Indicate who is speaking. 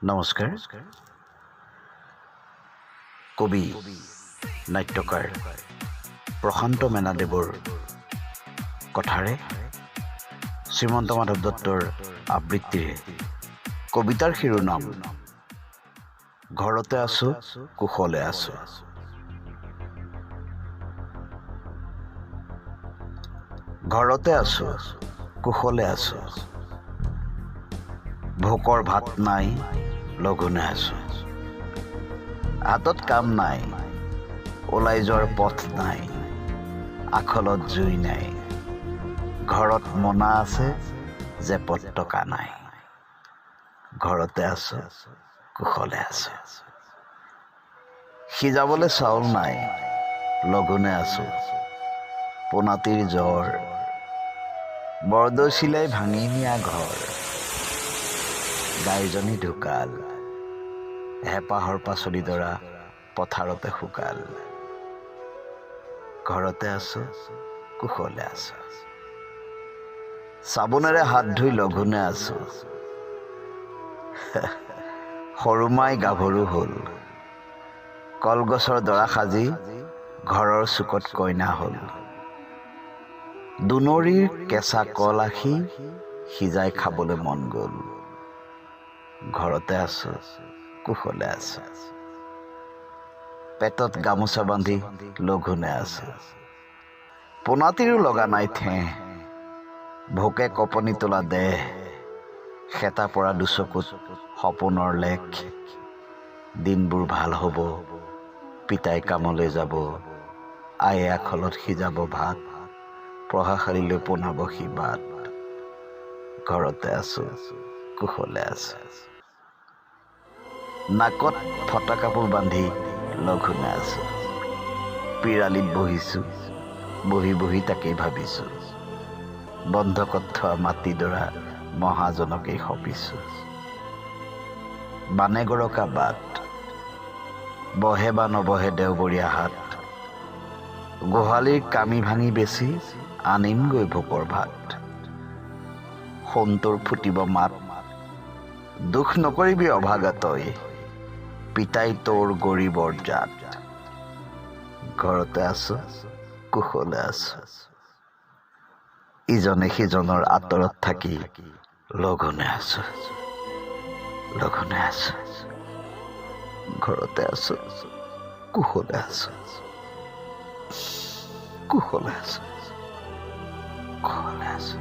Speaker 1: নমস্কাৰ। কবি নাট্যকাৰ প্ৰশান্ত মেনাদেৱৰ কথাৰে শ্ৰীমন্ত মাধৱ দত্তৰ আবৃত্তিৰে কবিতাৰ শিৰোনাম ঘৰতে আছো কুশলে আছো। ঘৰতে আছো কুশলে আছো, ভোকৰ ভাত নাই লঘোনে আছো। হাতত কাম নাই, ওলাই যোৱাৰ পথ নাই, আখলত জুই নাই, ঘৰত মনা আছে জেপত টকা নাই। ঘৰতে আছো কুশলে আছো। সিজাবলে চাউল নাই লঘোনে আছো। পোনাতিৰ জ্বৰ, বৰদৈ চিলাই ভাঙি নিয়া ঘৰ, গাইজনী ঢুকাল, হেঁপাহৰ পাচলি ডৰা পথাৰতে শুকাল। ঘৰতে আছো কুশলে আছো। চাবোনেৰে হাত ধুই লঘোনে আছো। সৰুমাই গাভৰু হ'ল, কলগছৰ ডৰা সাজি ঘৰৰ চুকত কইনা হ'ল। দুনৰীৰ কেঁচা কল আখি সিজাই খাবলৈ মন গ'ল। ঘৰতে আছো কুশলে আছো। পেটত গামোচা বান্ধি লঘোনে আছো। পোনাতিৰো লগা নাই ঠেহ, ভোকে কপনি তোলা দেহ, খেতা পৰা দুচকুত সপোনৰ লেখ। দিনবোৰ ভাল হ'ব, পিতাই কামলৈ যাব, আয়ে আখলত সিজাব ভাত, প্ৰভাশালীলৈ পোনাব সি বাট। ঘৰতে আছো কুশলে আছো। নাকত ফটা কাপোৰ বান্ধি লঘোনে আছো। পিৰালিত বহিছো, বহি বহি তাকেই ভাবিছো, বন্ধকত থোৱা মাটিডৰা মহাজনকেই সপিছো। বানে গৰকা বাট, বহে বা নবহে দেওবৰীয়া হাট, গোহালিৰ কামি ভাঙি বেচি আনিমগৈ ভোকৰ ভাত। সোণটোৰ ফুটিব মাত, দুখ নকৰিবি অভাগা তই, পিতাই তোৰ গৰীবৰ জাত। ঘৰতে আছো কুশলে আছো। ইজনে সিজনৰ আঁতৰত থাকি লঘোনে আছো, লঘোনে আছো। ঘৰতে আছো কুশলে আছো, কুশলে আছো, কুশলে আছো।